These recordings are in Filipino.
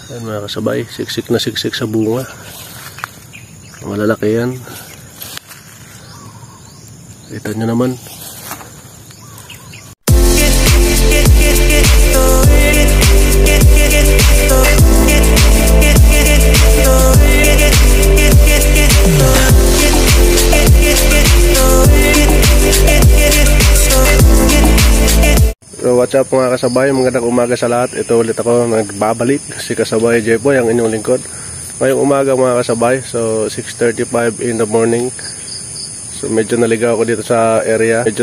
Ayan mga kasabay, siksik na siksik sa bunga. Malalaki yan. Kita nyo naman. So what's up mga kasabay, magandang umaga sa lahat. Ito ulit ako nagbabalik, si Kasabay Jeboy, ang inyong lingkod. Ngayong umaga mga kasabay, so 6:35 in the morning. So medyo naligaw ako dito sa area. Kasi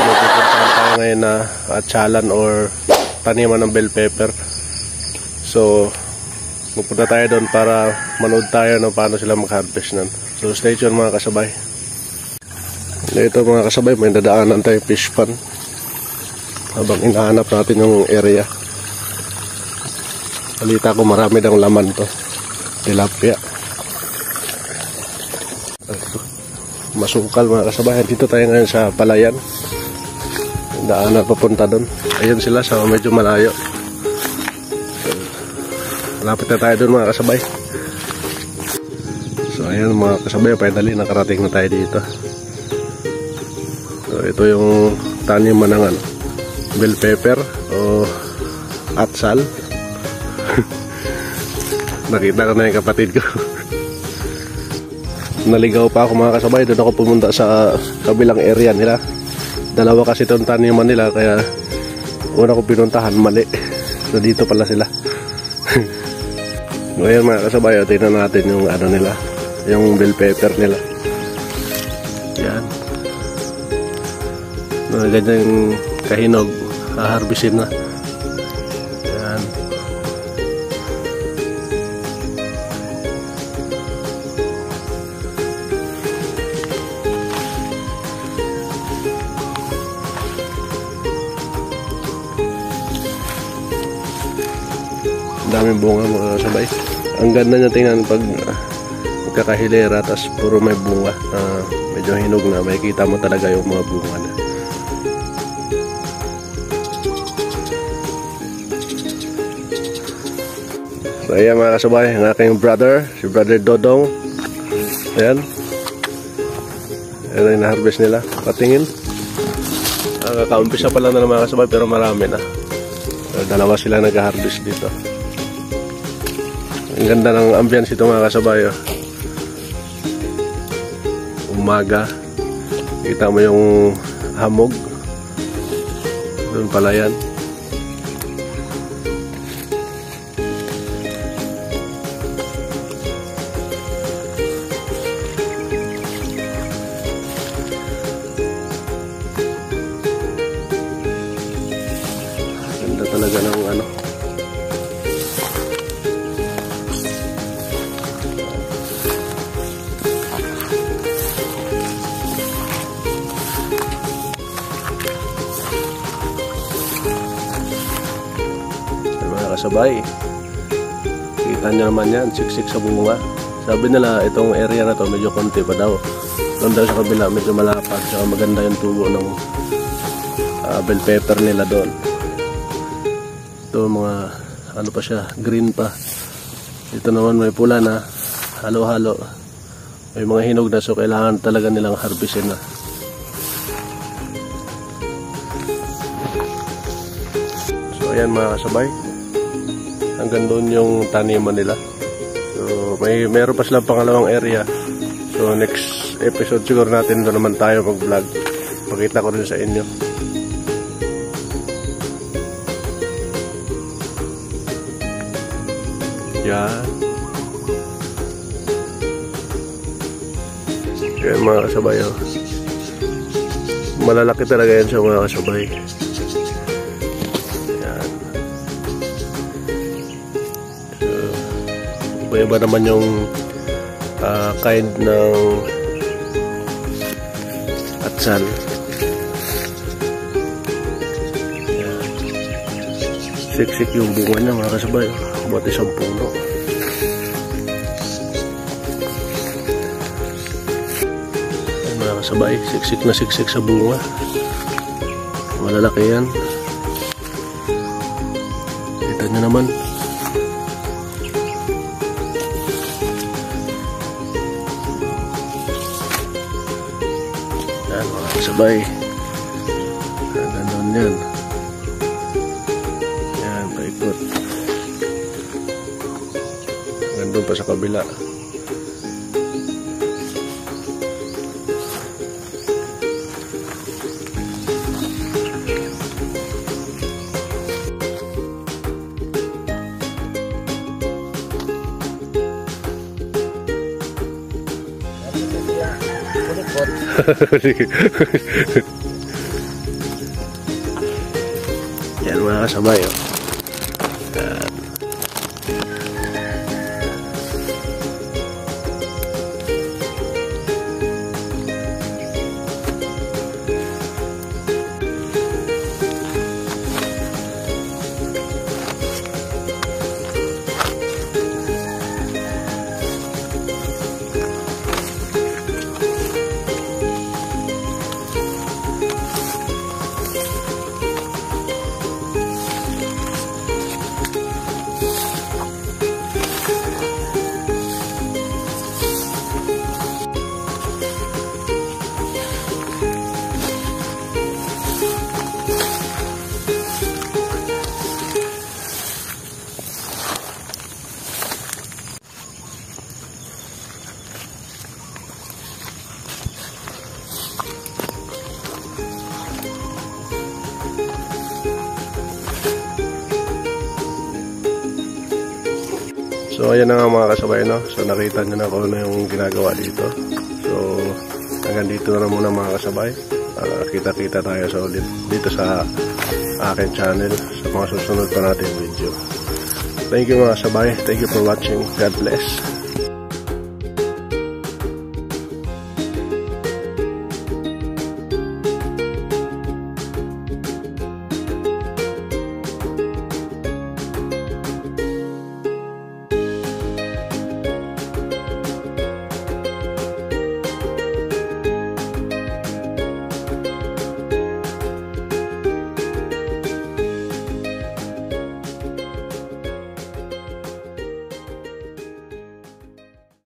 magpupuntahan tayo ngayon na atsalan or taniman ng bell pepper. So pupunta tayo doon para manood tayo ng paano sila mag-harvest nun. So stay tuned mga kasabay. Ito mga kasabay, may dadaanan tayong fish pan habang inahanap natin yung area. Balita ko marami daw laman to, tilapia. Masukal mga kasabay. Dito tayo ngayon sa palayan, daanan papunta doon. Ayun sila sa medyo malayo. Malapit na tayo doon mga kasabay. So ayun mga kasabay, finally nakarating na tayo dito. So ito yung taniman ng bell pepper o atsal. Nakita ko na yung kapatid ko. Naligaw pa ako mga kasabay, doon ako pumunta sa kabilang area nila. Dalawa kasi itong taniman nila, kaya una ko pinuntahan mali. So dito pala sila. Ngayon mga kasabay, tingnan natin yung nila, yung bell pepper nila. Yan. Ganyan kahinog, haharbisin na. Yan. Daming bunga mga kasabay. Ang ganda niya tingnan pag magkakahilera, tas puro may bunga. Medyo hinog na, makikita mo talaga yung mga bunga na. So ayan mga kasabay, ang aking brother, si Brother Dodong. Ayan. Ayan yung na-harvest nila. Patingin. Kakaumpisa pa lang na mga kasabay, pero marami na. So, dalawa sila nag-harvest dito. Ang ganda ng ambience ito mga kasabay. Oh. Umaga. Kita mo yung hamog. Doon pala yan. Talaga ng mga kasabay, kita nyo naman yan, siksik sa bunga. Sabi nila itong area na to medyo konti pa daw. Doon daw sa kabila medyo malapad, saka maganda yung tubo ng bell pepper nila doon. Ito mga ano pa siya, green pa. Ito naman may pula na, halo-halo. May mga hinog na, so kailangan talaga nilang harvestin na. So ayan mga kasabay, hanggang doon yung taniman nila. So meron pa silang pangalawang area. So next episode siguro natin doon naman tayo mag-vlog. Pakita ko rin sa inyo. Yan. Yan mga kasabay. Oh. Malalaki talaga yan sa mga kasabay. Yan. So, iba-iba naman yung kind ng atsal. Yan. Siksik yung bunga niya mga kasabay. Buat isang puno. Ayan mga kasabay, siksik na siksik sa bunga. Malalaki yan. nyo naman. Yan mga kasabay. Ganun yan. Yan, paikot. Gandun pa sa kabila. Yan mga kasabay, oh. Yan. So ayan na nga mga kasabay, no? So nakita nyo na kung ano yung ginagawa dito. So hanggang dito na muna mga kasabay. Kita-kita tayo sa ulit dito sa akin channel sa mga susunod pa natin video. Thank you mga kasabay. Thank you for watching. God bless.